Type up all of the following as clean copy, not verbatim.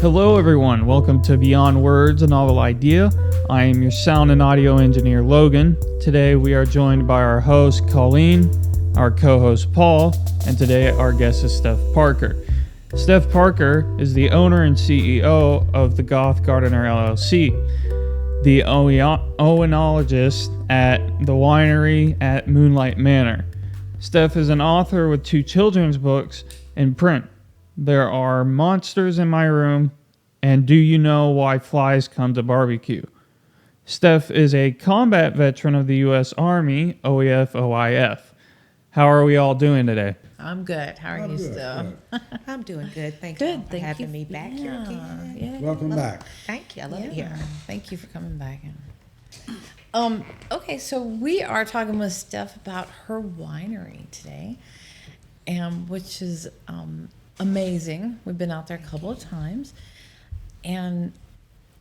Hello everyone, welcome to Beyond Words, a novel idea. I am your sound and audio engineer Logan. Today we are joined by our host Colleen, our co-host Paul, and today our guest is Stef Parker. Stef Parker is the owner and CEO of the Goth Gardener LLC, the oenologist at the Winery at Moonlight Manor. Stef is an author with 2 children's books in print. There are monsters in my room, and do you know why flies come to barbecue? Stef is a combat veteran of the U.S. Army, OEF, OIF. How are we all doing today? I'm good. How are you, Stef? I'm doing good. Thank Good. you for Thank having you. me back here again. Yeah. Welcome back. Thank you. I love it here. Thank you for coming back. Okay, so we are talking with Stef about her winery today, which is amazing. We've been out there a couple of times, and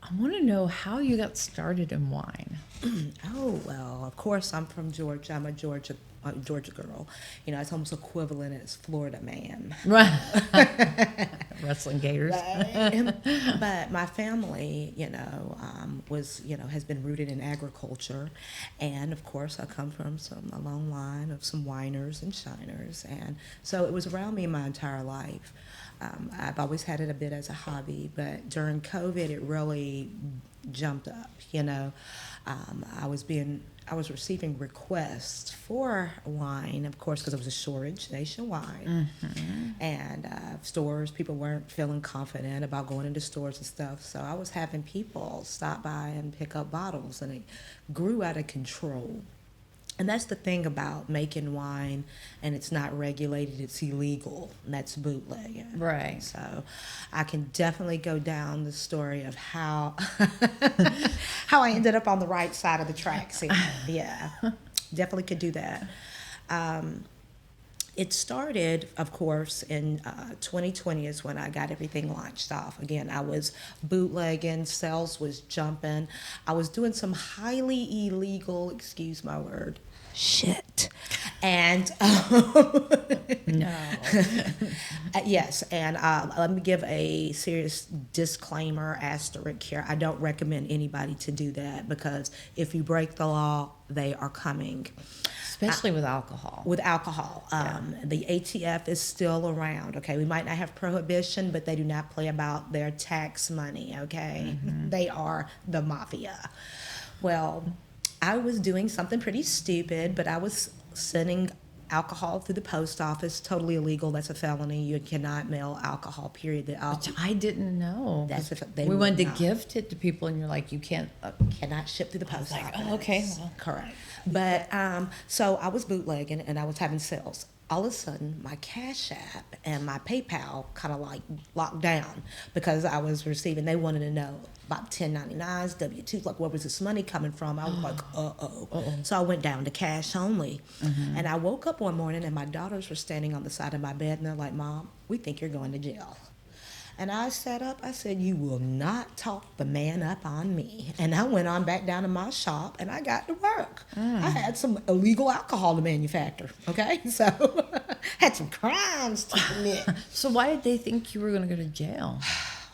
I want to know how you got started in wine. Oh, well, of course, I'm from Georgia. I'm a Georgia girl. You know, it's almost equivalent as Florida man. Right. Wrestling gators. But my family, has been rooted in agriculture. And, of course, I come from a long line of some winers and shiners. And so it was around me my entire life. I've always had it a bit as a hobby, but during COVID, it really jumped up, I was receiving requests for wine, of course, because it was a shortage nationwide. Mm-hmm. And people weren't feeling confident about going into stores and stuff. So I was having people stop by and pick up bottles, and it grew out of control. And that's the thing about making wine, and it's not regulated, it's illegal, and that's bootlegging. Right. So I can definitely go down the story of how how I ended up on the right side of the tracks here. Yeah, definitely could do that. It started, of course, in 2020 is when I got everything launched off. Again, I was bootlegging, sales was jumping. I was doing some highly illegal, excuse my word, shit. And no. Yes, and let me give a serious disclaimer, asterisk here. I don't recommend anybody to do that, because if you break the law, they are coming. Especially with alcohol. With alcohol. The ATF is still around, okay? We might not have prohibition, but they do not play about their tax money, okay? Mm-hmm. They are the mafia. Well, I was doing something pretty stupid, but I was sending alcohol through the post office, totally illegal. That's a felony. You cannot mail alcohol, period. Which I didn't know. We wanted to gift it to people, and you're like, you can't. Cannot ship through the post office. Oh, okay. Well, correct. But so I was bootlegging, and I was having sales. All of a sudden, my Cash App and my PayPal kind of like locked down, because I was receiving, they wanted to know about 1099s, W-2s, like where was this money coming from? I was like, uh-oh. So I went down to cash only. Mm-hmm. And I woke up one morning, and my daughters were standing on the side of my bed, and they're like, Mom, we think you're going to jail. And I sat up, I said, you will not talk the man up on me. And I went on back down to my shop, and I got to work. I had some illegal alcohol to manufacture, okay? So had some crimes to commit. So why did they think you were going to go to jail?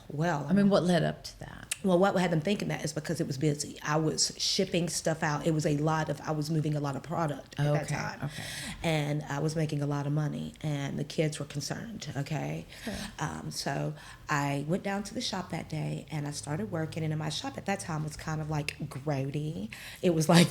Well, I mean, what led up to that? Well, what had them thinking that is because it was busy. I was shipping stuff out. It was I was moving a lot of product at that time. Okay. And I was making a lot of money, and the kids were concerned, okay? So I went down to the shop that day, and I started working, and in my shop at that time was kind of like grody. It was like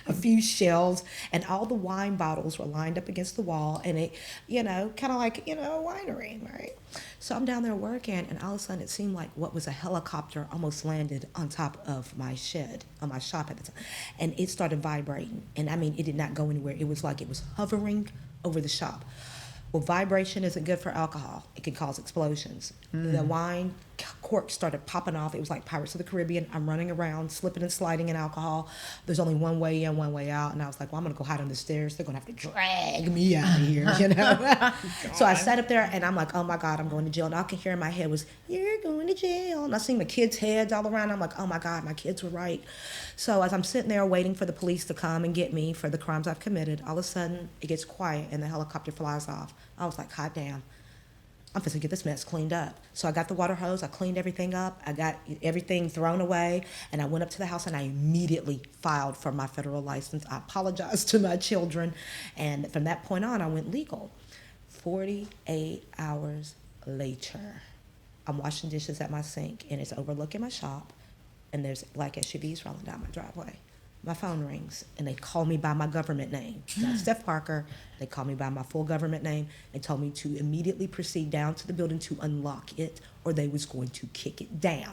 a few shelves, and all the wine bottles were lined up against the wall, and it, kind of like, a winery, right? So I'm down there working, and all of a sudden it seemed like what was a helicopter almost landed on top of my shed, on my shop at the time. And it started vibrating. And I mean, it did not go anywhere. It was like it was hovering over the shop. Well, vibration isn't good for alcohol. It can cause explosions. The wine corks started popping off. It was like Pirates of the Caribbean. I'm running around, slipping and sliding in alcohol. There's only one way in, one way out. And I was like, well, I'm going to go hide on the stairs. They're going to have to drag me out of here, So I sat up there, and I'm like, oh, my God, I'm going to jail. And all I could hear in my head was, you're going to jail. And I see my kids' heads all around. I'm like, oh, my God, my kids were right. So as I'm sitting there waiting for the police to come and get me for the crimes I've committed, all of a sudden it gets quiet, and the helicopter flies off. I was like, hot damn. I'm supposed to get this mess cleaned up. So I got the water hose, I cleaned everything up, I got everything thrown away, and I went up to the house and I immediately filed for my federal license. I apologized to my children, and from that point on, I went legal. 48 hours later, I'm washing dishes at my sink, and it's overlooking my shop, and there's black SUVs rolling down my driveway. My phone rings, and they call me by my government name. Not Stef Parker. They call me by my full government name and told me to immediately proceed down to the building to unlock it, or they was going to kick it down.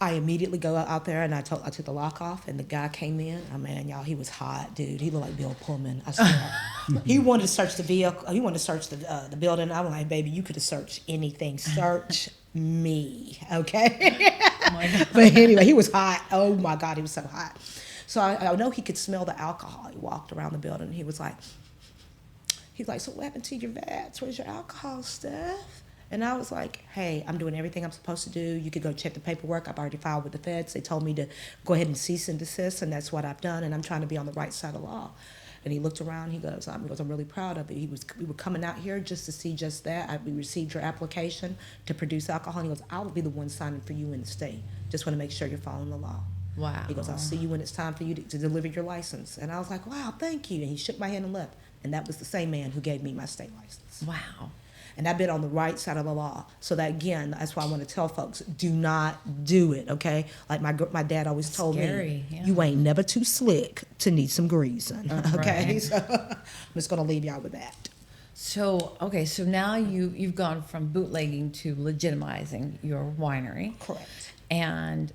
I immediately go out there, and I took the lock off, and the guy came in. Oh, man, y'all, he was hot, dude. He looked like Bill Pullman, I swear. He wanted to search the vehicle. He wanted to search the building. I'm like, baby, you could have searched anything. Search me, okay? Oh my God. But anyway, he was hot. Oh, my God, he was so hot. So I know he could smell the alcohol. He walked around the building, and he was like, so what happened to your vats? Where's your alcohol stuff? And I was like, hey, I'm doing everything I'm supposed to do. You could go check the paperwork. I've already filed with the feds. They told me to go ahead and cease and desist, and that's what I've done, and I'm trying to be on the right side of the law. And he looked around. He goes, I'm really proud of it. We were coming out here just to see just that. We received your application to produce alcohol. And he goes, I'll be the one signing for you in the state. Just want to make sure you're following the law. Wow. He goes, I'll see you when it's time for you to deliver your license. And I was like, wow, thank you. And he shook my hand and left. And that was the same man who gave me my state license. Wow. And I've been on the right side of the law. So that, again, that's why I want to tell folks, do not do it, okay? Like my dad always told me, yeah. You ain't never too slick to need some greasing, okay? Right. So I'm just going to leave y'all with that. So, okay, so now you've gone from bootlegging to legitimizing your winery. Correct. And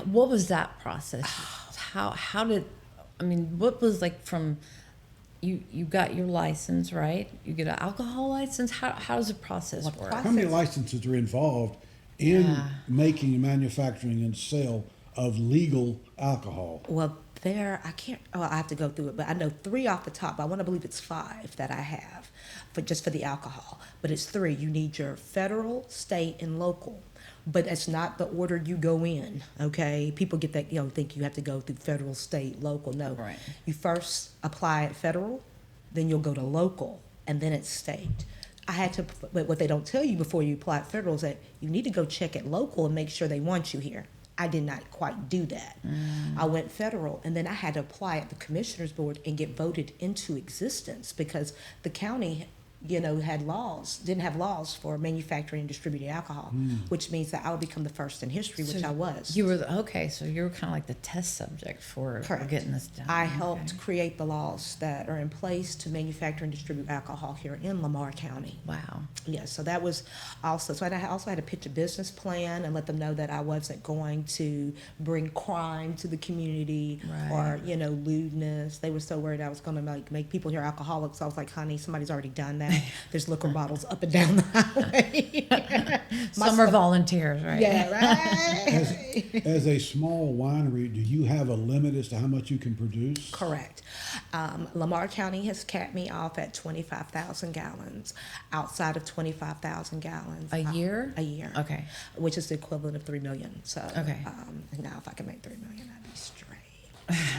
what was that process? How did, what was like from... You got your license, right? You get an alcohol license. How does the process work? How many licenses are involved in making, manufacturing, and sale of legal alcohol? Well, I have to go through it, but I know 3 off the top. I want to believe it's 5 that I have for the alcohol. But it's 3. You need your federal, state, and local. But it's not the order you go in, okay? People get that, think you have to go through federal, state, local. No. Right. You first apply at federal, then you'll go to local, and then it's state. But what they don't tell you before you apply at federal is that you need to go check at local and make sure they want you here. I did not quite do that. I went federal, and then I had to apply at the commissioner's board and get voted into existence because the county didn't have laws for manufacturing and distributing alcohol, which means that I would become the first in history, which I was. So you were kind of like the test subject for getting this done. I helped create the laws that are in place to manufacture and distribute alcohol here in Lamar County. Wow. Yeah, so that was also, so I also had to pitch a business plan and let them know that I wasn't going to bring crime to the community or, lewdness. They were so worried I was going to make people here alcoholics. I was like, honey, somebody's already done that. There's liquor bottles up and down the highway. Some are volunteers, right? Yeah, right. As a small winery, do you have a limit as to how much you can produce? Correct. Lamar County has capped me off at 25,000 gallons. Outside of 25,000 gallons. A year? A year. Okay. Which is the equivalent of $3 million. So, okay. Now if I can make $3 million, I'd be straight.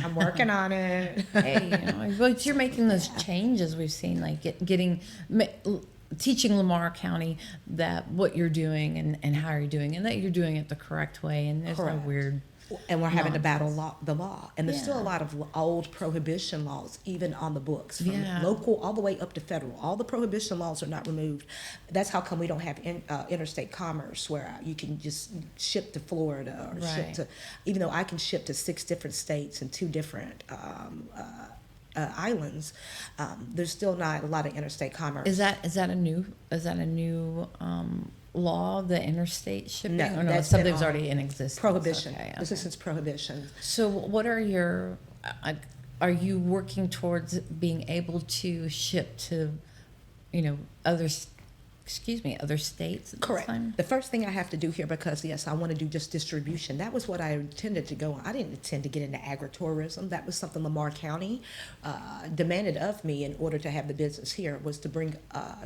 I'm working on it. Hey, but you're making those changes we've seen, like teaching Lamar County that what you're doing and how you're doing, and that you're doing it the correct way, and there's no weird. And we're having to battle the law. And there's still a lot of old prohibition laws, even on the books, from local all the way up to federal. All the prohibition laws are not removed. That's how come we don't have interstate commerce where you can just ship to Florida or ship to, even though I can ship to 6 different states and 2 different islands, there's still not a lot of interstate commerce. Is that a new law, the interstate shipping? No, or no, that's something's already in existence. Prohibition. Okay. This is since prohibition. So what are your, are you working towards being able to ship to, other other states at this Correct. time? The first thing I have to do here, because yes, I want to do just distribution. That was what I intended to go on. I didn't intend to get into agritourism. That was something Lamar County demanded of me in order to have the business here, was to bring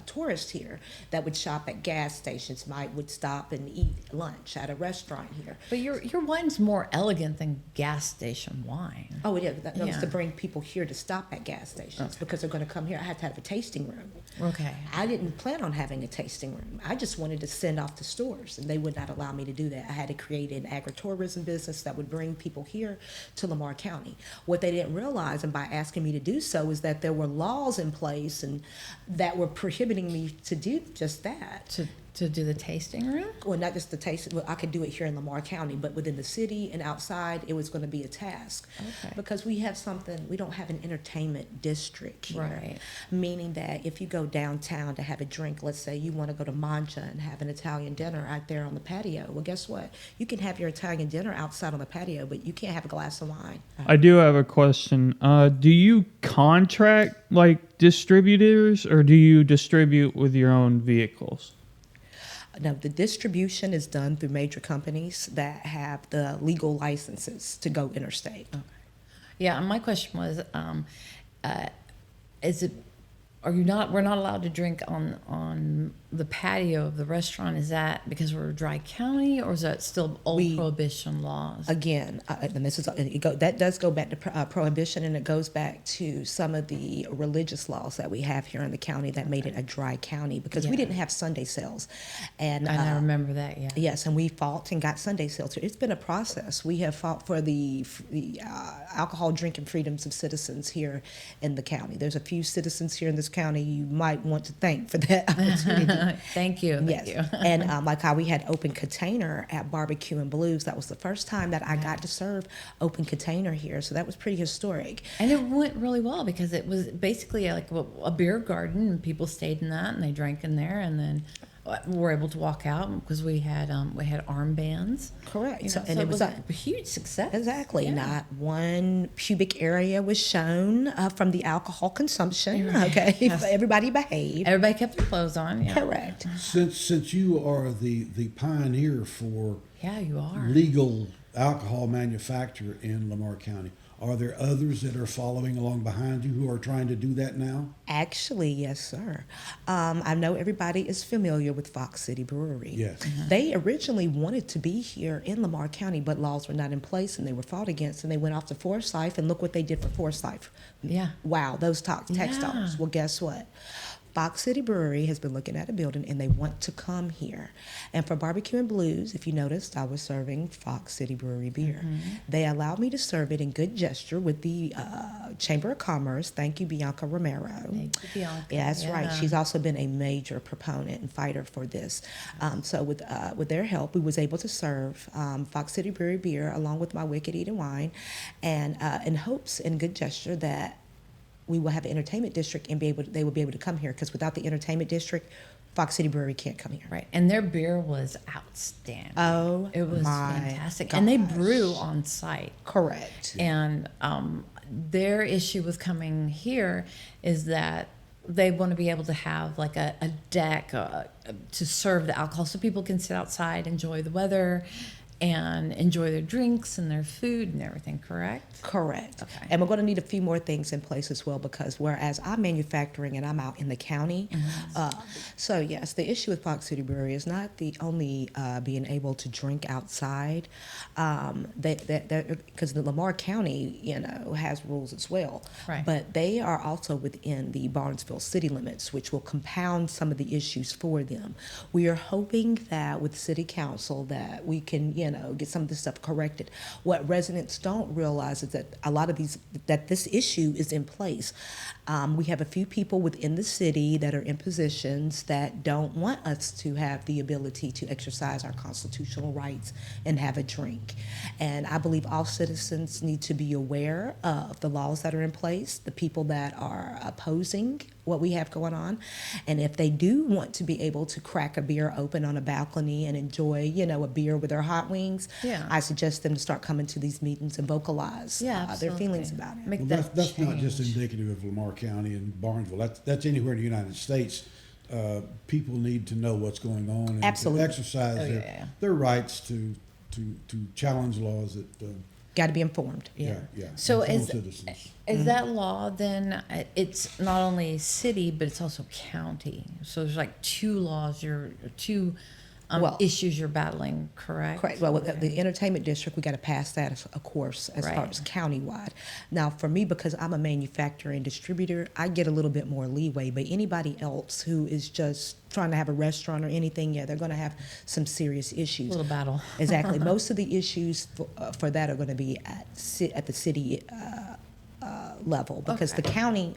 tourists here that would shop at gas stations, would stop and eat lunch at a restaurant here. But your wine's more elegant than gas station wine. Oh, yeah, that was Yeah. to bring people here to stop at gas stations because they're going to come here. I had to have a tasting room. Okay. I didn't plan on having a tasting room. I just wanted to send off to stores, and they would not allow me to do that. I had to create an agritourism business that would bring people here to Lamar County. What they didn't realize, and by asking me to do so, is that there were laws in place and that were prohibiting me to do just that. To do the tasting room? Well, not just the taste. Well, I could do it here in Lamar County, but within the city and outside, it was going to be a task. Okay. Because we don't have an entertainment district here. Right. Meaning that if you go downtown to have a drink, let's say you want to go to Mancha and have an Italian dinner out there on the patio. Well, guess what? You can have your Italian dinner outside on the patio, but you can't have a glass of wine. I do have a question. Do you contract like distributors, or do you distribute with your own vehicles? No, the distribution is done through major companies that have the legal licenses to go interstate. Okay. Yeah, and my question was, we're not allowed to drink on the patio of the restaurant? Is that because we're a dry county, or is that still old prohibition laws? Again, and that does go back to prohibition, and it goes back to some of the religious laws that we have here in the county that made it a dry county, because we didn't have Sunday sales. And I remember that, yeah. Yes, and we fought and got Sunday sales. It's been a process. We have fought for the alcohol drinking freedoms of citizens here in the county. There's a few citizens here in this county you might want to thank for that opportunity. Thank you. Yes. Thank you. And like how we had open container at Barbecue and Blues. That was the first time that I got to serve open container here. So that was pretty historic. And it went really well because it was basically like a beer garden, and people stayed in that and they drank in there, and then were able to walk out because we had armbands. Correct. You know, And so it was a huge success. Exactly. Yeah. Not one pubic area was shown from the alcohol consumption. Right. Okay. Yes. Everybody behaved. Everybody kept their clothes on. Yeah. Correct. Since you are the pioneer for Yeah, you are. legal alcohol manufacture in Lamar County, are there others that are following along behind you who are trying to do that now? Actually, yes, sir. I know everybody is familiar with Fox City Brewery. Yes. They originally wanted to be here in Lamar County, but laws were not in place and they were fought against, and they went off to Forsyth, and look what they did for Forsyth. Yeah. Wow, those tax dollars. Well, guess what? Fox City Brewery has been looking at a building, and they want to come here. And for Barbecue and Blues, if you noticed, I was serving Fox City Brewery beer. Mm-hmm. They allowed me to serve it in good gesture with the Chamber of Commerce. Thank you, Bianca Romero. Thank you, Bianca. Yeah, that's right. Yeah. She's also been a major proponent and fighter for this. So with their help, we was able to serve Fox City Brewery beer along with my Wicked Eating wine, and in hopes and good gesture that we will have an entertainment district and they will be able to come here, because without the entertainment district, Fox City Brewery can't come here. Right. And their beer was outstanding. Oh, it was my fantastic. gosh. And they brew on site. Correct. And their issue with coming here is that they want to be able to have like a deck to serve the alcohol so people can sit outside, enjoy the weather, and enjoy their drinks and their food and everything, correct? Correct. Okay. And we're going to need a few more things in place as well, because whereas I'm manufacturing and I'm out in the county, so yes, the issue with Fox City Brewery is not the only being able to drink outside, because the Lamar County, has rules as well. Right. But they are also within the Barnesville city limits, which will compound some of the issues for them. We are hoping that with City Council that we can, get some of this stuff corrected. What residents don't realize is that a lot of this issue is in place. We have a few people within the city that are in positions that don't want us to have the ability to exercise our constitutional rights and have a drink. And I believe all citizens need to be aware of the laws that are in place, the people that are opposing what we have going on. And if they do want to be able to crack a beer open on a balcony and enjoy, a beer with their hot wings, Yeah. I suggest them to start coming to these meetings and vocalize their absolutely. feelings about it. Make Well, that that's not change. just indicative of Lamar County and Barnesville. That's anywhere in the United States. people need to know what's going on and Absolutely. to exercise their rights to challenge laws that Got to be informed. So inform is citizens. that law then? It's not only city, but it's also county. So there's like two laws. Two issues you're battling, correct? Correct. Well, with the entertainment district, we got to pass that, of course, as far as countywide. Now, for me, because I'm a manufacturer and distributor, I get a little bit more leeway. But anybody else who is just trying to have a restaurant or anything, they're going to have some serious issues. A little battle. Exactly. Most of the issues for that are going to be at the city level, because the county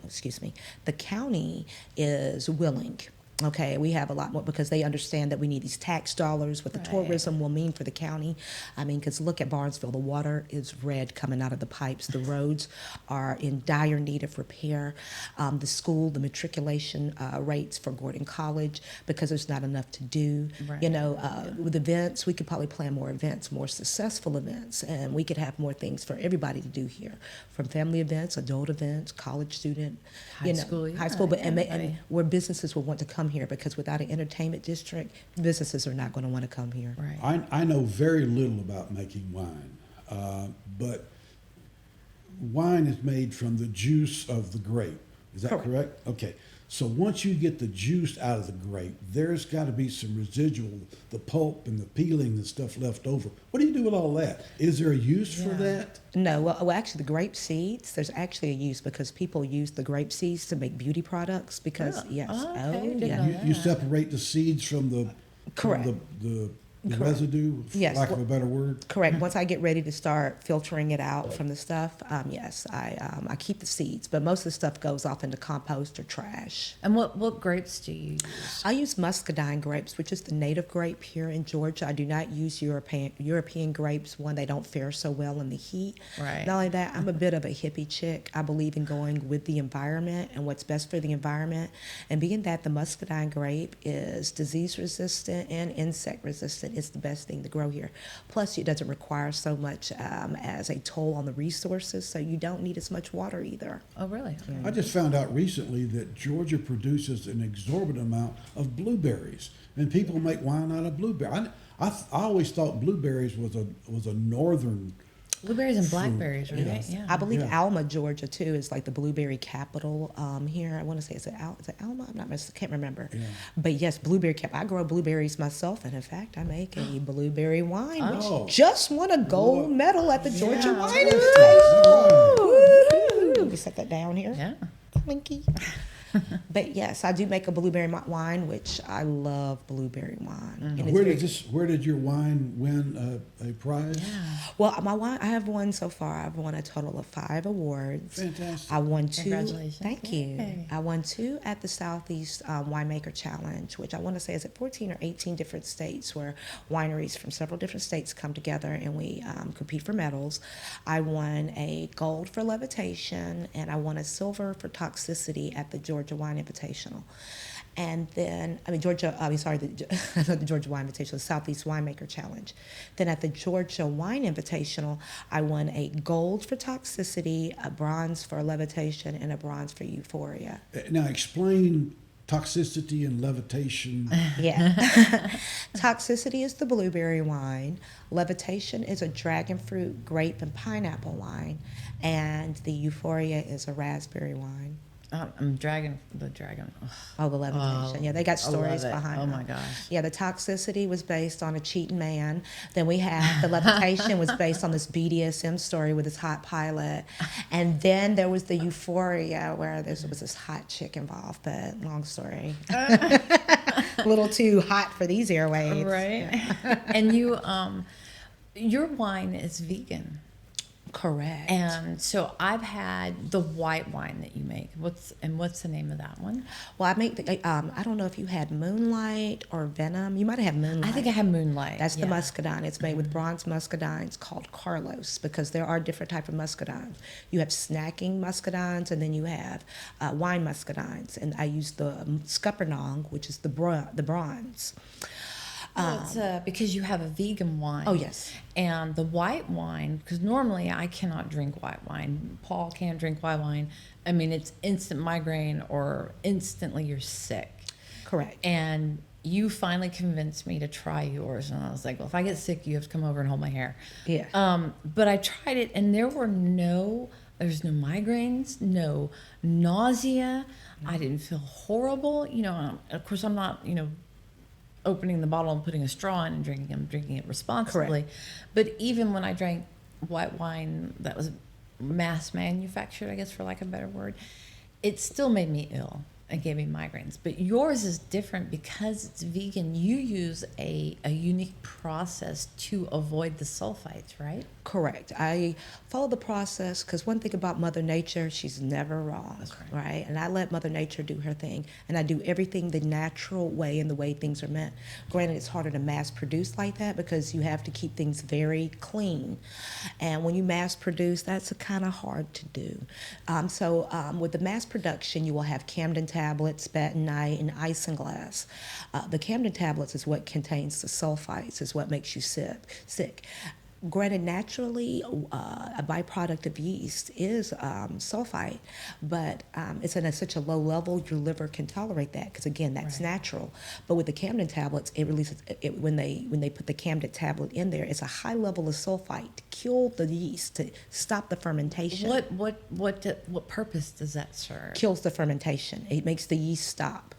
is willing. Okay, we have a lot more because they understand that we need these tax dollars, what the tourism will mean for the county. I mean, because look at Barnesville, the water is red coming out of the pipes. The roads are in dire need of repair. The school, the matriculation rates for Gordon College, because there's not enough to do. With events, we could probably plan more events, more successful events, and we could have more things for everybody to do here, from family events, adult events, college student, high school, but and where businesses will want to come here, because without an entertainment district, businesses are not going to want to come here. Right. I know very little about making wine, but wine is made from the juice of the grape. Is that correct? Okay. So once you get the juice out of the grape, there's got to be some residual, the pulp and the peeling and stuff left over. What do you do with all that? Is there a use for that? No, well, actually, the grape seeds, there's actually a use, because people use the grape seeds to make beauty products, because, You separate the seeds from the residue, for lack of a better word? Correct. Once I get ready to start filtering it out from the stuff, I keep the seeds, but most of the stuff goes off into compost or trash. And what grapes do you use? I use muscadine grapes, which is the native grape here in Georgia. I do not use European grapes. One, they don't fare so well in the heat. Right. Not only that, I'm a bit of a hippie chick. I believe in going with the environment and what's best for the environment. And being that the muscadine grape is disease resistant and insect resistant, it's the best thing to grow here. Plus, it doesn't require so much as a toll on the resources, so you don't need as much water either. Oh, really? I just found out recently that Georgia produces an exorbitant amount of blueberries, and people make wine out of blueberry. I always thought blueberries was a northern. Blueberries and blackberries, right? Yes. Yeah. I believe Alma, Georgia, too, is like the blueberry capital here. I want to say, is it Alma? I can't remember. Yeah. But yes, blueberry capital. I grow blueberries myself, and in fact, I make a blueberry wine, which just won a gold medal at the Georgia Wine Invitational. Let me set that down here. Yeah. Clinky. But yes, I do make a blueberry wine, which I love blueberry wine. Mm-hmm. Where did your wine win a prize? Yeah. Well, my wine, I have won so far. I've won a total of 5 awards. Fantastic. I won 2. Congratulations. Thank you. I won 2 at the Southeast Winemaker Challenge, which I want to say is at 14 or 18 different states, where wineries from several different states come together and we compete for medals. I won a gold for levitation, and I won a silver for toxicity at the Georgia Wine Invitational. And then, the Georgia Wine Invitational, the Southeast Winemaker Challenge. Then at the Georgia Wine Invitational, I won a gold for toxicity, a bronze for levitation, and a bronze for Euphoria. Now explain toxicity and levitation. Yeah. Toxicity is the blueberry wine. Levitation is a dragon fruit, grape, and pineapple wine. And the Euphoria is a raspberry wine. I'm the dragon. Oh, the levitation. Yeah, they got stories behind it. Oh, my gosh. Yeah, the toxicity was based on a cheating man. Then we had the levitation was based on this BDSM story with this hot pilot. And then there was the Euphoria, where there was this hot chick involved. But long story. A little too hot for these airwaves. Right. Yeah. And your wine is vegan. Correct. And so I've had the white wine that you make. What's the name of that one? Well, I make I don't know if you had Moonlight or Venom. You might have had Moonlight. I think I had Moonlight. That's the muscadine. It's made with bronze muscadines called Carlos, because there are different type of muscadines. You have snacking muscadines, and then you have wine muscadines. And I use the Scuppernong, which is the bronze. It's because you have a vegan wine. Oh, yes. And the white wine, because normally I cannot drink white wine. Paul can't drink white wine. I mean, it's instant migraine or instantly you're sick. Correct. And you finally convinced me to try yours, and I was like, well, if I get sick, you have to come over and hold my hair. Yeah. But I tried it, and there's no migraines, no nausea. I didn't feel horrible. Of course, I'm not, opening the bottle and putting a straw in and drinking. I'm drinking it responsibly. Correct. But even when I drank white wine that was mass manufactured, I guess, for lack of a better word, it still made me ill and gave me migraines. But yours is different because it's vegan. You use a unique process to avoid the sulfites, right? Correct. I follow the process because one thing about Mother Nature, she's never wrong. That's Right? And I let Mother Nature do her thing. And I do everything the natural way and the way things are meant. Granted, it's harder to mass produce like that because you have to keep things very clean. And when you mass produce, that's kind of hard to do. So with the mass production, you will have Camden tablets, bentonite, and isinglass. The Camden tablets is what contains the sulfites, is what makes you sick. Granted, naturally, a byproduct of yeast is sulfite, but it's at such a low level your liver can tolerate that because again, that's natural. But with the Camden tablets, it releases when they put the Camden tablet in there, it's a high level of sulfite to kill the yeast to stop the fermentation. What purpose does that serve? Kills the fermentation. It makes the yeast stop.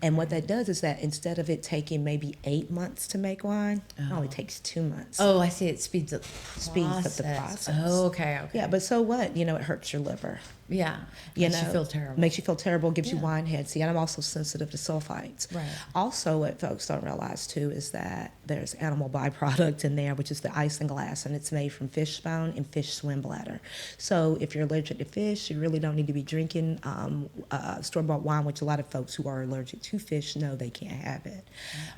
And what that does is that instead of it taking maybe 8 months to make wine, it only takes 2 months. Oh, I see. It speeds up the process. Speeds up the process. Oh, okay. Yeah, but so what? It hurts your liver. Yeah. Makes you feel terrible. Makes you feel terrible, gives you wine head. See, and I'm also sensitive to sulfites. Right. Also, what folks don't realize, too, is that there's animal byproduct in there, which is the isinglass, and it's made from fish bone and fish swim bladder. So if you're allergic to fish, you really don't need to be drinking store-bought wine, which a lot of folks who are allergic to fish know they can't have it.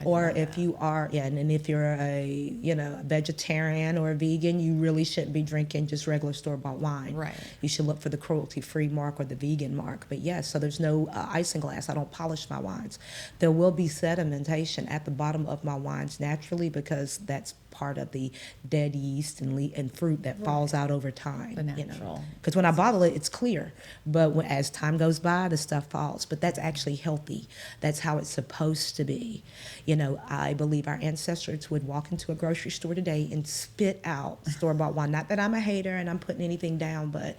Or if you are, and if you're a vegetarian or a vegan, you really shouldn't be drinking just regular store-bought wine. Right. You should look for the cruelty-free mark or the vegan mark. But yes, so there's no isinglass. I don't polish my wines. There will be sedimentation at the bottom of my wines naturally because that's part of the dead yeast and fruit that falls out over time. The natural. Because when I bottle it, it's clear. But as time goes by, the stuff falls. But that's actually healthy. That's how it's supposed to be. I believe our ancestors would walk into a grocery store today and spit out store-bought wine. Not that I'm a hater and I'm putting anything down, but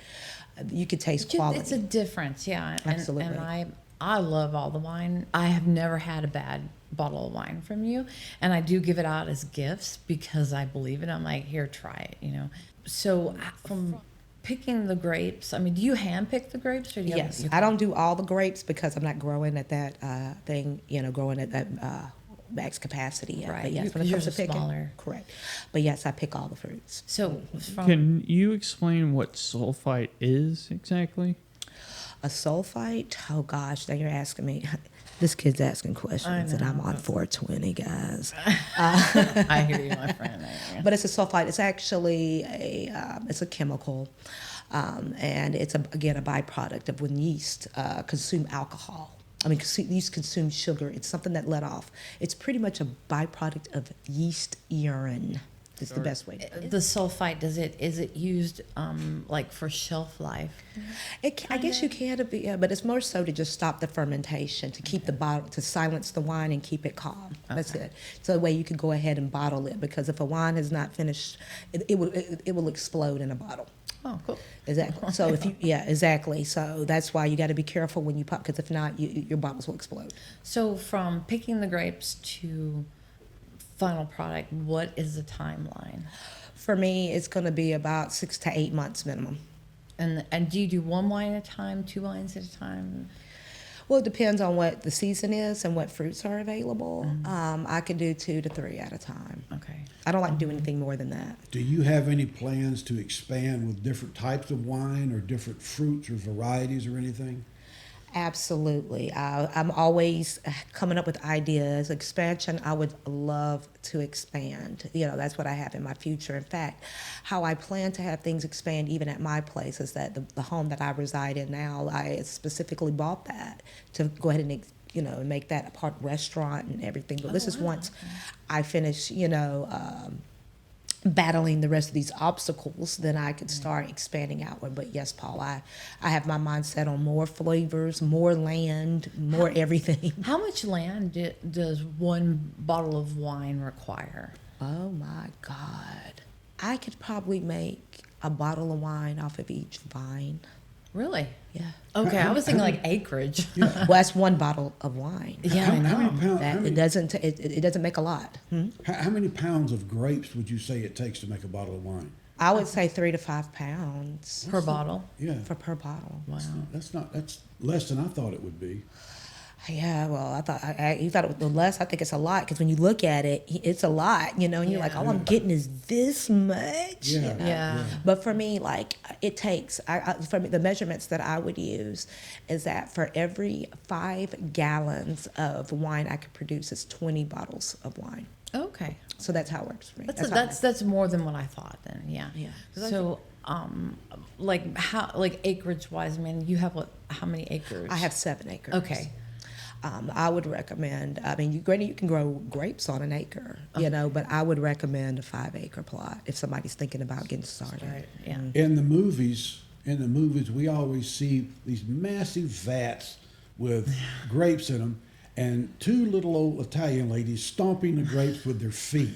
you could taste quality. It's a difference, yeah. Absolutely. And I love all the wine. I have never had a bad bottle of wine from you, and I do give it out as gifts because I believe it. I'm like, here, try it. So from picking the grapes, do you hand pick the grapes, or do you? Yes, I don't do all the grapes because I'm not growing at that growing at that max capacity yet. Right. But yes, when it comes to picking, smaller. correct. But yes, I pick all the fruits. So Can you explain what sulfite is exactly? A sulfite? Oh gosh, now you're asking me. This kid's asking questions, and I'm on 420, guys. I hear you, my friend. But it's a sulfite. It's actually it's a chemical, and it's again a byproduct of when yeast consume alcohol. Yeast consume sugar. It's something that let off. It's pretty much a byproduct of yeast urine. It's the best way. The sulfite, is it used like for shelf life? I guess you can, but it's more so to just stop the fermentation, to keep the bottle, to silence the wine and keep it calm. That's it. So the way you can go ahead and bottle it, because if a wine is not finished, it will explode in a bottle. Oh, cool. Exactly. So exactly. So that's why you got to be careful when you pop, because if not, your bottles will explode. So from picking the grapes to final product, what is the timeline? For me, it's going to be about 6 to 8 months minimum. And do you do one wine at a time, 2 wines at a time? Well, it depends on what the season is and what fruits are available. I can do 2 to 3 at a time. Okay. I don't like to do anything more than that. Do you have any plans to expand with different types of wine or different fruits or varieties or anything? Absolutely. I'm always coming up with ideas. Expansion, I would love to expand. That's what I have in my future. In fact, how I plan to have things expand even at my place is that the home that I reside in now, I specifically bought that to go ahead and make that a part restaurant and everything. But this is once I finish, battling the rest of these obstacles, then I could start expanding outward. But yes, Paul, I have my mindset on more flavors, more land, more everything. How much land does one bottle of wine require? Oh my God. I could probably make a bottle of wine off of each vine. Really? Yeah. Okay, I was thinking like acreage. Well, that's one bottle of wine. Yeah, I How know. many pounds? That, it doesn't make a lot. How many pounds of grapes would you say it takes to make a bottle of wine? I would say 3 to 5 pounds Per bottle? Yeah, per bottle. Wow. that's less than I thought it would be. Yeah, well, I thought you thought it was less. I think it's a lot because when you look at it, it's a lot, you know. And you're like, Yeah. all I'm getting is this much. Yeah. You know? Yeah. But for me, like it takes. For me, the measurements that I would use is that for every 5 gallons of wine I could produce is 20 bottles of wine. Okay. So that's how it works for me. That's more than what I thought then. Yeah. Yeah. So, like acreage wise, I mean, you have how many acres? I have 7 acres. Okay. I would recommend. I mean, you can grow grapes on an acre, you know, but I would recommend a 5-acre plot if somebody's thinking about getting started. Right. Yeah. In the movies, we always see these massive vats with grapes in them, and 2 little old Italian ladies stomping the grapes with their feet.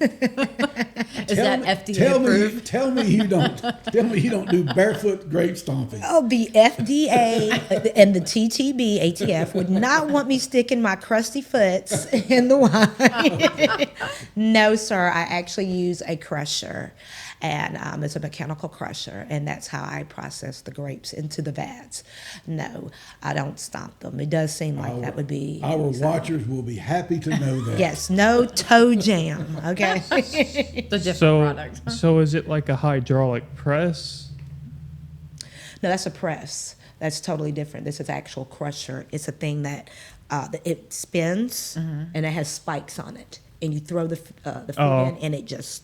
Is that FDA approved? Tell me you don't do barefoot grape stomping. Oh, the FDA and the TTB, ATF, would not want me sticking my crusty foots in the wine. No, sir. I actually use a crusher, and it's a mechanical crusher, and that's how I process the grapes into the vats. No, I don't stomp them. It does seem like that would be... Our watchers will be happy to know that. Yes, no toe jam, okay? The different product. So is it like a hydraulic press? No, that's a press. That's totally different. This is actual crusher. It's a thing that it spins and it has spikes on it, and you throw the fruit in, and it just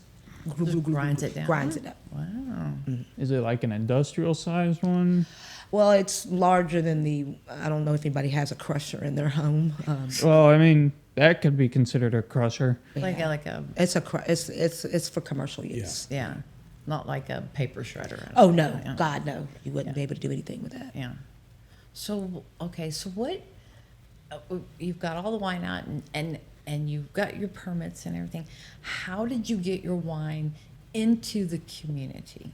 grinds it down. Grinds it up. Wow. Is it like an industrial sized one? Well, it's larger than I don't know if anybody has a crusher in their home. Well, I mean, that could be considered a crusher. Like Yeah. a It's for commercial use. yeah, not like a paper shredder. Oh no, Yeah. God no! You wouldn't be able to do anything with that. Yeah. So okay, so what? You've got all the wine out, and you've got your permits and everything. How did you get your wine into the community?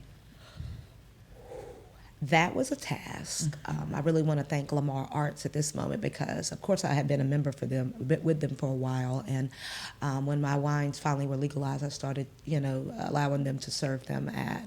That was a task. I really want to thank Lamar Arts at this moment because, of course, I had been a member with them for a while. And when my wines finally were legalized, I started, allowing them to serve them at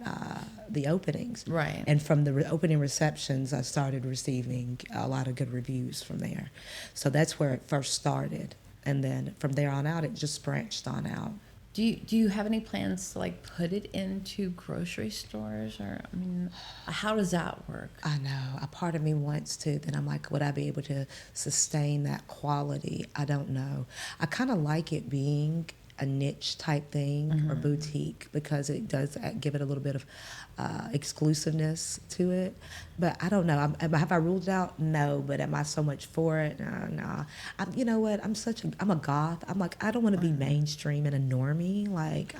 the openings. Right. And from the opening receptions, I started receiving a lot of good reviews from there. So that's where it first started. And then from there on out, it just branched on out. Do you have any plans to like put it into grocery stores, or I mean, how does that work? I know. A part of me wants to. Then I'm like, would I be able to sustain that quality? I don't know. I kind of like it being a niche type thing or boutique because it does give it a little bit of exclusiveness to it. But I don't know. Have I ruled it out? No. But am I so much for it? No. You know what? I'm a goth. I'm like, I don't want to be mainstream and a normie. Like,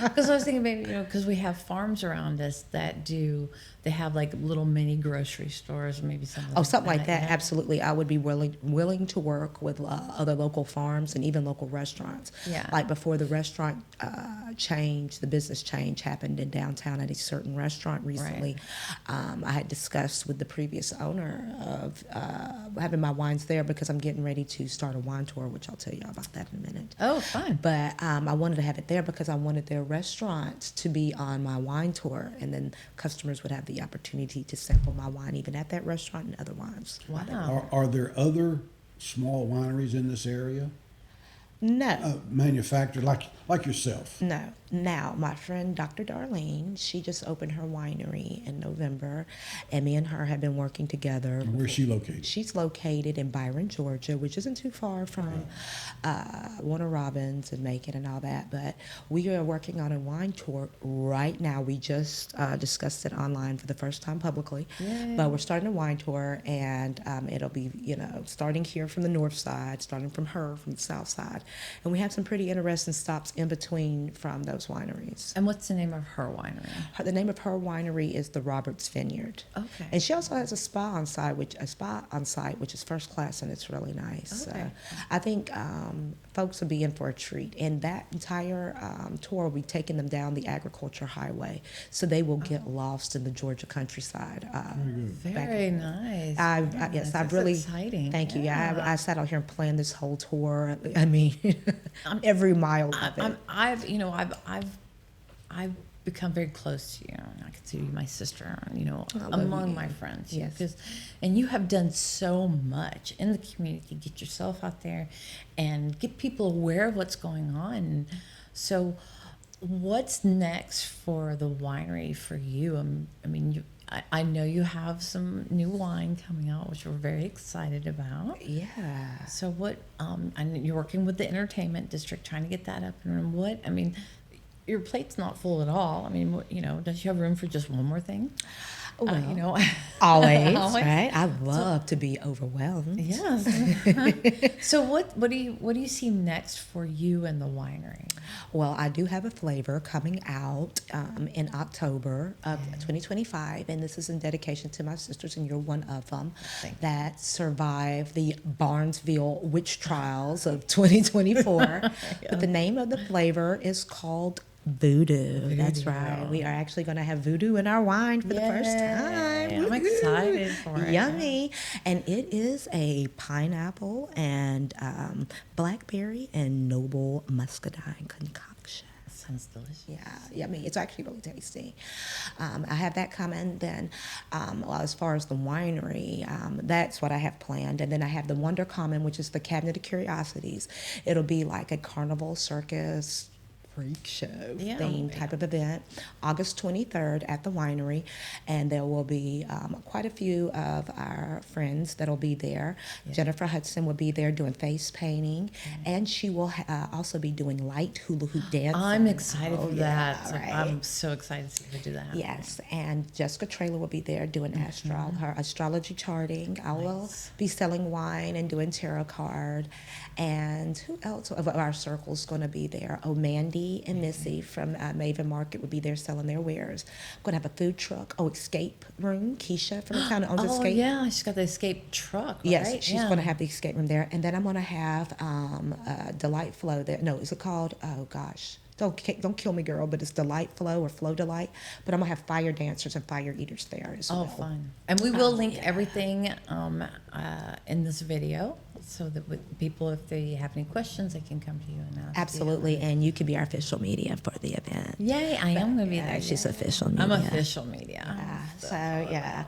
Because I was thinking maybe, because we have farms around us that they have like little mini grocery stores, or maybe something like that. Yeah. Absolutely. I would be willing to work with other local farms and even local restaurants. Yeah. Like before the restaurant change, the business change happened in downtown at a certain restaurant recently. Right. I had discussed with the previous owner of having my wines there because I'm getting ready to start a wine tour, which I'll tell you about that in a minute. Oh, fun. But I wanted to have it there because I wanted their restaurant to be on my wine tour, and then customers would have the opportunity to sample my wine even at that restaurant and other wines. Wow. Are there other small wineries in this area? No. Manufactured like yourself? No. Now, my friend Dr. Darlene, she just opened her winery in November, and me and her have been working together. And where's she located? She's located in Byron, Georgia, which isn't too far from Warner Robins and Macon and all that. But we are working on a wine tour right now. We just discussed it online for the first time publicly. Yay. But we're starting a wine tour, and it'll be, starting here from the north side, starting from the south side, And we have some pretty interesting stops in between from those wineries. And what's the name of her winery? The name of her winery is the Roberts Vineyard. Okay. And she also has a spa on site, which is first class, and it's really nice. Okay. I think folks will be in for a treat. And that entire tour will be taking them down the agriculture highway, so they will get lost in the Georgia countryside. Very nice. Yes, I've That's really exciting. Thank you. Yeah, I sat out here and planned this whole tour. I mean, every mile of it. I've become very close to you. I consider you my sister. love among you. my friends. Yes. And you have done so much in the community. Get yourself out there, and get people aware of what's going on. So, what's next for the winery for you? I know you have some new wine coming out, which we're very excited about. Yeah. So what? I know you're working with the entertainment district, trying to get that up and running. Your plate's not full at all. Don't you have room for just one more thing? Well, Always. right? I love to be overwhelmed. Yes. So what do you see next for you and the winery? Well, I do have a flavor coming out in October of 2025, and this is in dedication to my sisters, and you're one of them, that survived the Barnesville witch trials of 2024. But the name of the flavor is called Voodoo. That's right. We are actually going to have voodoo in our wine for the first time. I'm excited for it. Yummy. And it is a pineapple and blackberry and noble muscadine concoction. Sounds delicious. Yeah, yummy. It's actually really tasty. I have that coming. Then, as far as the winery, that's what I have planned. And then I have the Wonder Common, which is the Cabinet of Curiosities. It'll be like a carnival circus freak show theme type of event, August 23rd at the winery, and there will be quite a few of our friends that'll be there. Jennifer Hudson will be there doing face painting, and she will also be doing light hula hoop dancing. I'm excited for that. Right. I'm so excited to see her do that. Yes, and Jessica Traylor will be there doing her astrology charting. I will be selling wine and doing tarot card. And who else of our circle's going to be there? Oh, Mandy and Missy from Maven Market will be there selling their wares. I'm going to have a food truck. Oh, Escape Room. Keisha from the town that owns Escape. Oh, yeah, she's got the Escape truck, right? Yes, she's going to have the Escape Room there. And then I'm going to have Delight Flow there. No, is it called? Oh, gosh. Don't kill me, girl, but it's Delight Flow or Flow Delight. But I'm going to have fire dancers and fire eaters there as well. Oh, fun. And we will link everything in this video so that with people, if they have any questions, they can come to you and ask. Absolutely, and you can be our official media for the event. Yay, I am going to be there. She's official media. I'm official media. Yeah.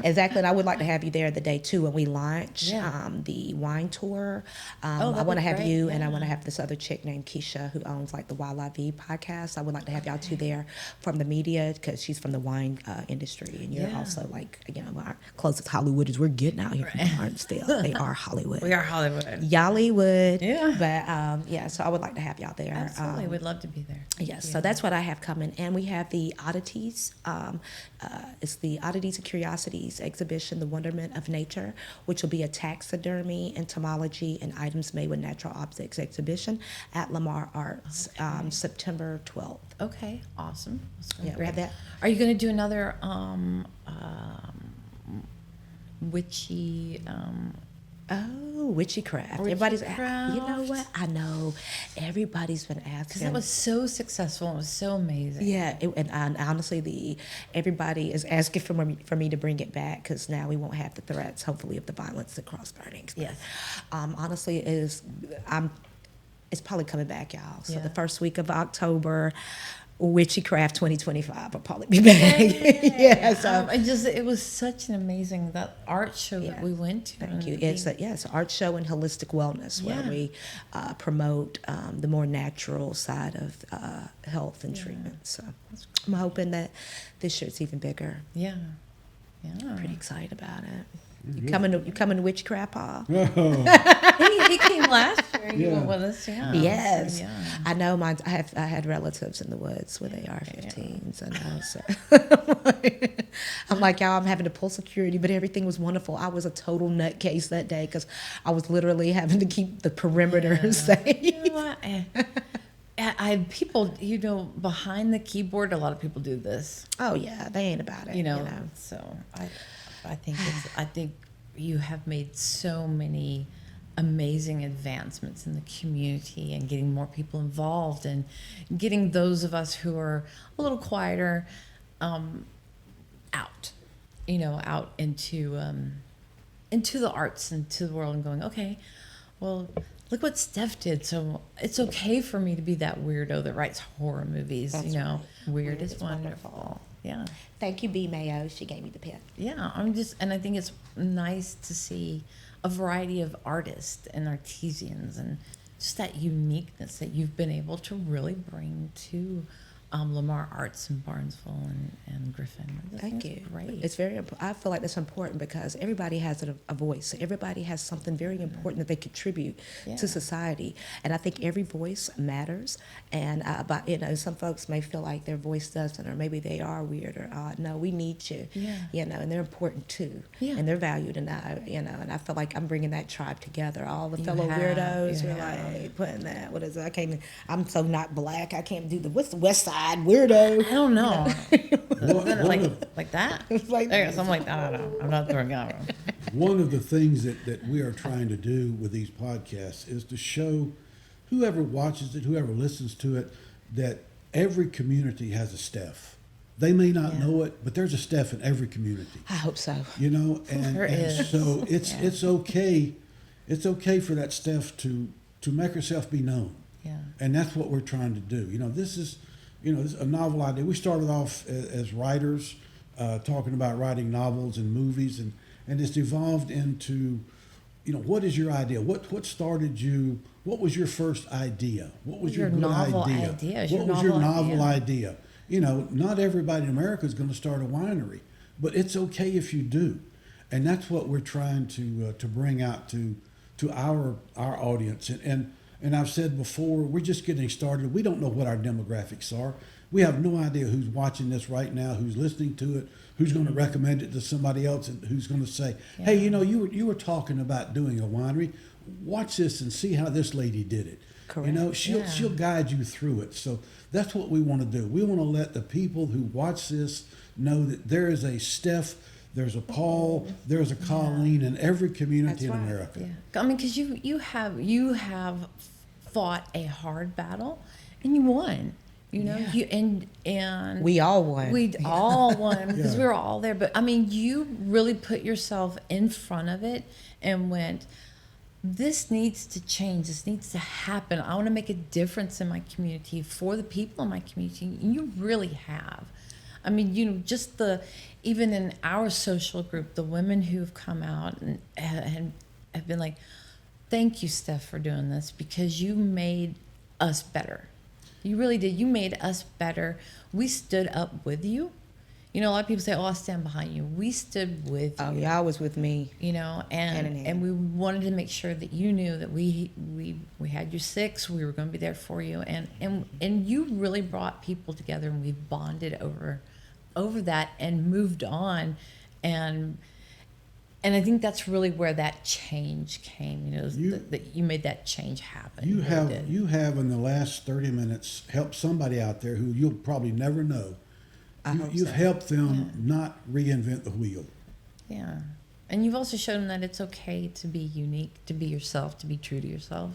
Exactly, and I would like to have you there the day too when we launch the wine tour. I want to have you, and I want to have this other chick named Keisha who owns like the Wild V podcast. I would like to have y'all two there from the media because she's from the wine industry, and you're also like, our closest Hollywood is we're getting out here from Barnesville. They are Hollywood. We are Hollywood. Yollywood. Yeah. But so I would like to have y'all there. Absolutely, we'd love to be there. Yes, so that's what I have coming. And we have the Oddities. It's the Oddities and Curiosities exhibition, The Wonderment of Nature, which will be a taxidermy, entomology, and items made with natural objects exhibition at Lamar Arts, September 12th. Okay, awesome. Yeah, we have that. Are you going to do another witchy... Oh, witchycraft. Everybody's, you know what? I know. Everybody's been asking. Because that was so successful. It was so amazing. Yeah, and honestly, everybody is asking for me to bring it back because now we won't have the threats, hopefully, of the violence and cross burnings. Yes. Honestly, it's probably coming back, y'all. So the first week of October, Witchycraft 2025 will probably be back. It was such an amazing that art show that we went to. Thank you. It's an art show and holistic wellness where we promote the more natural side of health and treatment. So I'm hoping that this year it's even bigger. Yeah. I'm pretty excited about it. You coming to Witchcraft Hall? He came last year. You went with us, yeah. Yes, So, yeah. I know. I had relatives in the woods with AR-15s. I know. So I'm like, y'all, I'm having to pull security, but everything was wonderful. I was a total nutcase that day because I was literally having to keep the perimeter safe. You know what? People, behind the keyboard, a lot of people do this. Oh yeah, they ain't about it. So I think you have made so many amazing advancements in the community and getting more people involved and getting those of us who are a little quieter out into the arts and to the world and going, okay, well, look what Steph did. So it's okay for me to be that weirdo that writes horror movies. Right. Weird is wonderful. Yeah. Thank you, B Mayo. She gave me the pen. Yeah. And I think it's nice to see a variety of artists and artisans and just that uniqueness that you've been able to really bring to Lamar Arts in Barnesville and Griffin. Thank you. Great. It's very important. I feel like that's important because everybody has a voice. Everybody has something very important that they contribute to society, and I think every voice matters. And some folks may feel like their voice doesn't, or maybe they are weird or odd. No, we need you. Yeah. And they're important too. Yeah. And they're valued. And and I feel like I'm bringing that tribe together. All the fellow weirdos who are like putting that. What is it? I'm so not black. I can't do what's the West Side weirdo. I don't know. Like that? Like Something like that. I don't know. I'm not throwing out. One of the things that we are trying to do with these podcasts is to show whoever watches it, whoever listens to it, that every community has a Steph. They may not know it, but there's a Steph in every community. I hope so. And so it's okay. It's okay for that Steph to make herself be known. Yeah. And that's what we're trying to do. This is a novel idea. We started off as writers, talking about writing novels and movies, and it's evolved into, what is your idea? What started you? What was your first idea? What was your good idea? What was your novel idea? Not everybody in America is going to start a winery, but it's okay if you do, and that's what we're trying to bring out to our audience. And I've said before, we're just getting started. We don't know what our demographics are. We have no idea who's watching this right now, who's listening to it, who's going to recommend it to somebody else, and who's going to say, hey, you were talking about doing a winery. Watch this and see how this lady did it. Correct. She'll guide you through it. So that's what we want to do. We want to let the people who watch this know that there is a Steph, there's a Paul, there's a Colleen in every community in America. Yeah. I mean, because you have fought a hard battle and you won. And we all won. We all won because we were all there. But I mean, you really put yourself in front of it and went, this needs to change. This needs to happen. I want to make a difference in my community for the people in my community. And you really have. I mean, even in our social group, the women who've come out and have been like, thank you, Steph, for doing this because you made us better. You really did. You made us better. We stood up with you. A lot of people say, I'll stand behind you. We stood with you. Oh, y'all was with me. And we wanted to make sure that you knew that we had your six. We were going to be there for you. And you really brought people together, and we bonded over that and moved on. And I think that's really where that change came. That you made that change happen. You have in the last 30 minutes helped somebody out there who you'll probably never know. You've helped them not reinvent the wheel. Yeah. And you've also shown them that it's okay to be unique, to be yourself, to be true to yourself,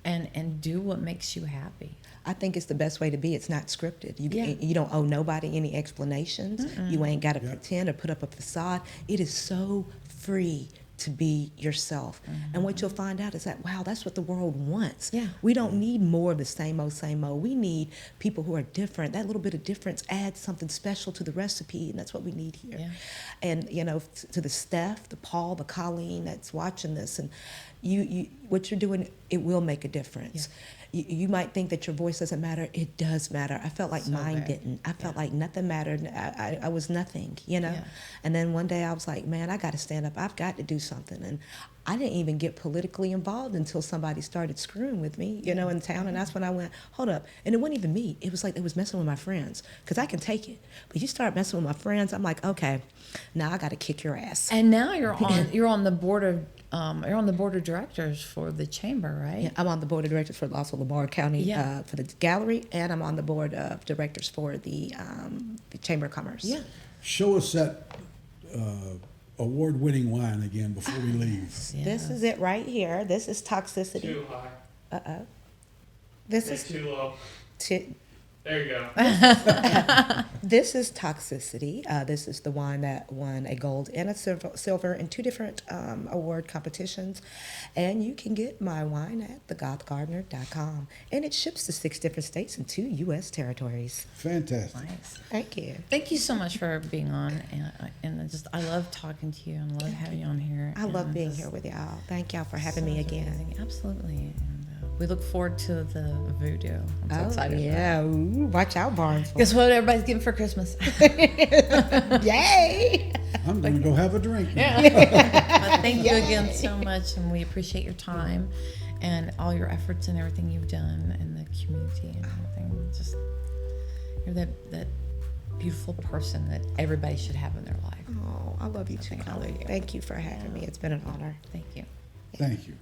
and do what makes you happy. I think it's the best way to be. It's not scripted. You don't owe nobody any explanations. You ain't got to pretend or put up a facade. It is so free to be yourself. And what you'll find out is that, wow, that's what the world wants. Yeah. We don't need more of the same old, same old. We need people who are different. That little bit of difference adds something special to the recipe, and that's what we need here. Yeah. And, to the Steph, the Paul, the Colleen that's watching this, and you what you're doing, it will make a difference. You might think that your voice doesn't matter. It does matter. I felt like mine didn't. I felt like nothing mattered. I was nothing, you know. Yeah. And then one day I was like, man, I got to stand up. I've got to do something. And I didn't even get politically involved until somebody started screwing with me, you know, in town. And that's when I went, hold up. And it wasn't even me. It was like they was messing with my friends, because I can take it. But you start messing with my friends, I'm like, okay, now I got to kick your ass. And now you're on the board of directors for the chamber, right? Yeah, I'm on the board of directors for also Lamar County for the gallery, and I'm on the board of directors for the Chamber of Commerce. Yeah. Show us that award-winning wine again before we leave. Yeah. This is it right here. This is Toxicity. Too high. Uh-oh. This is Too low. ti- There you go. This is Toxicity. This is the wine that won a gold and a silver in 2 different award competitions. And you can get my wine at thegothgardener.com. And it ships to 6 different states and 2 U.S. territories. Fantastic. Nice. Thank you. Thank you so much for being on, and I love talking to you and love having you on here. I love And being just here with y'all. Thank y'all for having so me again. amazing. Absolutely. And we look forward to the voodoo. I'm so excited. Yeah. Ooh, watch out, Barnes. Guess what everybody's getting for Christmas? Yay! I'm going to go have a drink. But thank you again so much, and we appreciate your time and all your efforts and everything you've done in the community and everything. Just you're that beautiful person that everybody should have in their life. Oh, I love you too, I love Chloe. you. Thank you for having me. It's been an honor. Thank you. Thank you.